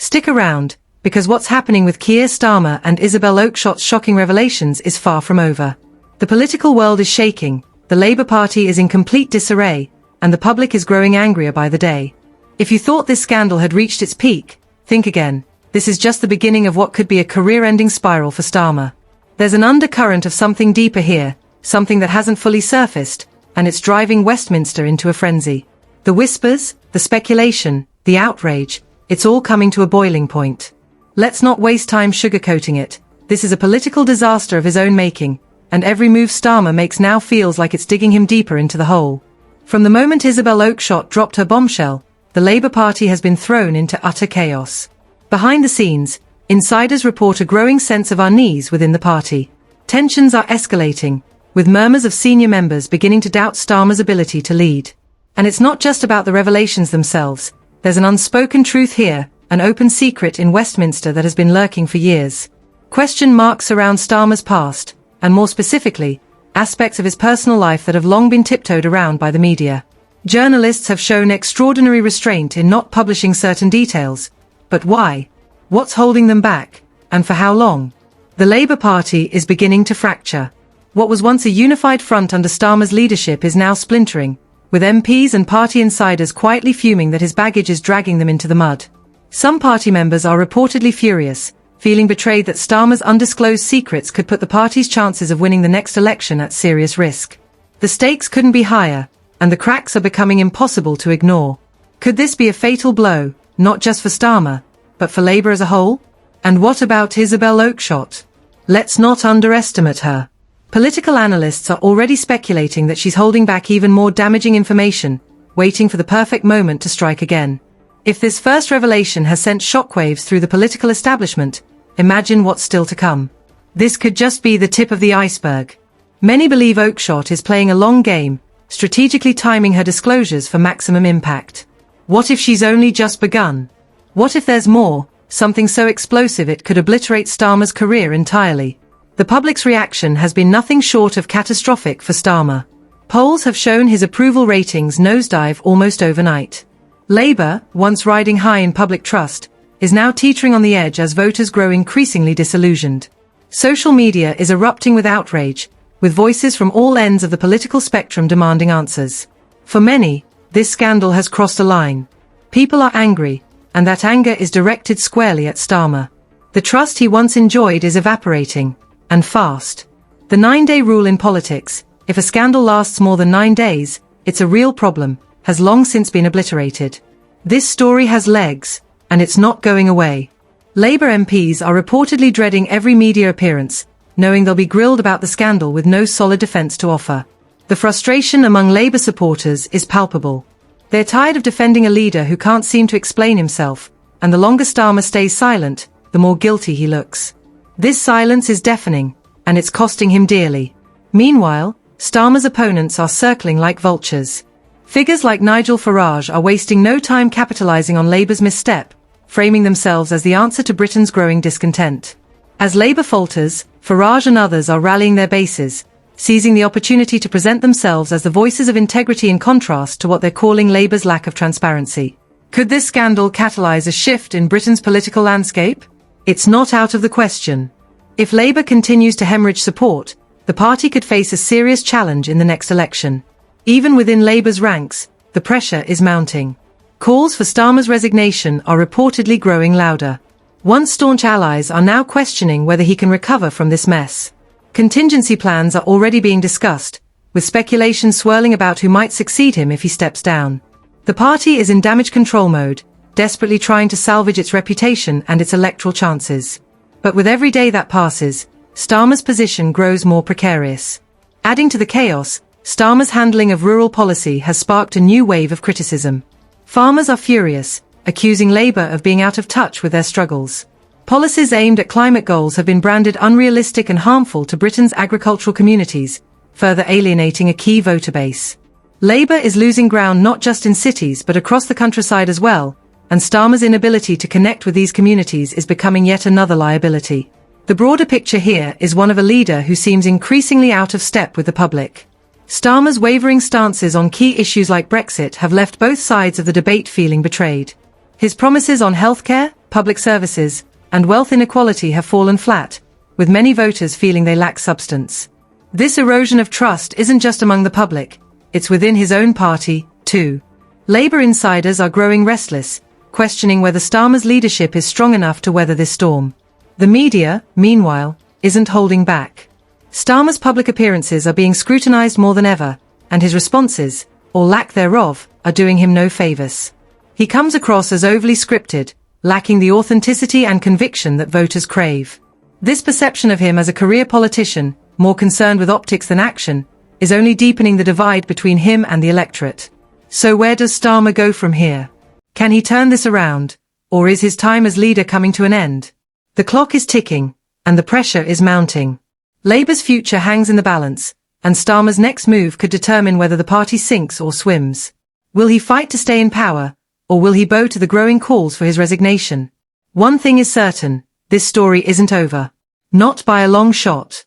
Stick around, because what's happening with Keir Starmer and Isabel Oakeshott's shocking revelations is far from over. The political world is shaking, the Labour Party is in complete disarray, and the public is growing angrier by the day. If you thought this scandal had reached its peak, think again. This is just the beginning of what could be a career-ending spiral for Starmer. There's an undercurrent of something deeper here, something that hasn't fully surfaced, and it's driving Westminster into a frenzy. The whispers, the speculation, the outrage, it's all coming to a boiling point. Let's not waste time sugarcoating it. This is a political disaster of his own making, and every move Starmer makes now feels like it's digging him deeper into the hole. From the moment Isabel Oakeshott dropped her bombshell, the Labour Party has been thrown into utter chaos. Behind the scenes, insiders report a growing sense of unease within the party. Tensions are escalating, with murmurs of senior members beginning to doubt Starmer's ability to lead. And it's not just about the revelations themselves. There's an unspoken truth here, an open secret in Westminster that has been lurking for years. Question marks surround Starmer's past, and more specifically, aspects of his personal life that have long been tiptoed around by the media. Journalists have shown extraordinary restraint in not publishing certain details. But why? What's holding them back, and for how long? The Labour Party is beginning to fracture. What was once a unified front under Starmer's leadership is now splintering, with MPs and party insiders quietly fuming that his baggage is dragging them into the mud. Some party members are reportedly furious, feeling betrayed that Starmer's undisclosed secrets could put the party's chances of winning the next election at serious risk. The stakes couldn't be higher, and the cracks are becoming impossible to ignore. Could this be a fatal blow, not just for Starmer, but for Labour as a whole? And what about Isabel Oakeshott? Let's not underestimate her. Political analysts are already speculating that she's holding back even more damaging information, waiting for the perfect moment to strike again. If this first revelation has sent shockwaves through the political establishment, imagine what's still to come. This could just be the tip of the iceberg. Many believe Oakeshott is playing a long game, strategically timing her disclosures for maximum impact. What if she's only just begun? What if there's more, something so explosive it could obliterate Starmer's career entirely? The public's reaction has been nothing short of catastrophic for Starmer. Polls have shown his approval ratings nosedive almost overnight. Labour, once riding high in public trust, is now teetering on the edge as voters grow increasingly disillusioned. Social media is erupting with outrage, with voices from all ends of the political spectrum demanding answers. For many, this scandal has crossed a line. People are angry, and that anger is directed squarely at Starmer. The trust he once enjoyed is evaporating, and fast. The 9-day rule in politics, if a scandal lasts more than 9 days, it's a real problem, has long since been obliterated. This story has legs, and it's not going away. Labour MPs are reportedly dreading every media appearance, knowing they'll be grilled about the scandal with no solid defence to offer. The frustration among Labour supporters is palpable. They're tired of defending a leader who can't seem to explain himself, and the longer Starmer stays silent, the more guilty he looks. This silence is deafening, and it's costing him dearly. Meanwhile, Starmer's opponents are circling like vultures. Figures like Nigel Farage are wasting no time capitalising on Labour's misstep, framing themselves as the answer to Britain's growing discontent. As Labour falters, Farage and others are rallying their bases, seizing the opportunity to present themselves as the voices of integrity in contrast to what they're calling Labour's lack of transparency. Could this scandal catalyse a shift in Britain's political landscape? It's not out of the question. If Labour continues to hemorrhage support, the party could face a serious challenge in the next election. Even within Labour's ranks, the pressure is mounting. Calls for Starmer's resignation are reportedly growing louder. Once staunch allies are now questioning whether he can recover from this mess. Contingency plans are already being discussed, with speculation swirling about who might succeed him if he steps down. The party is in damage control mode, desperately trying to salvage its reputation and its electoral chances. But with every day that passes, Starmer's position grows more precarious. Adding to the chaos, Starmer's handling of rural policy has sparked a new wave of criticism. Farmers are furious, accusing Labour of being out of touch with their struggles. Policies aimed at climate goals have been branded unrealistic and harmful to Britain's agricultural communities, further alienating a key voter base. Labour is losing ground not just in cities but across the countryside as well, and Starmer's inability to connect with these communities is becoming yet another liability. The broader picture here is one of a leader who seems increasingly out of step with the public. Starmer's wavering stances on key issues like Brexit have left both sides of the debate feeling betrayed. His promises on healthcare, public services, and wealth inequality have fallen flat, with many voters feeling they lack substance. This erosion of trust isn't just among the public, it's within his own party, too. Labour insiders are growing restless, questioning whether Starmer's leadership is strong enough to weather this storm. The media, meanwhile, isn't holding back. Starmer's public appearances are being scrutinised more than ever, and his responses, or lack thereof, are doing him no favours. He comes across as overly scripted, lacking the authenticity and conviction that voters crave. This perception of him as a career politician, more concerned with optics than action, is only deepening the divide between him and the electorate. So where does Starmer go from here? Can he turn this around, or is his time as leader coming to an end? The clock is ticking, and the pressure is mounting. Labour's future hangs in the balance, and Starmer's next move could determine whether the party sinks or swims. Will he fight to stay in power, or will he bow to the growing calls for his resignation? One thing is certain, this story isn't over. Not by a long shot.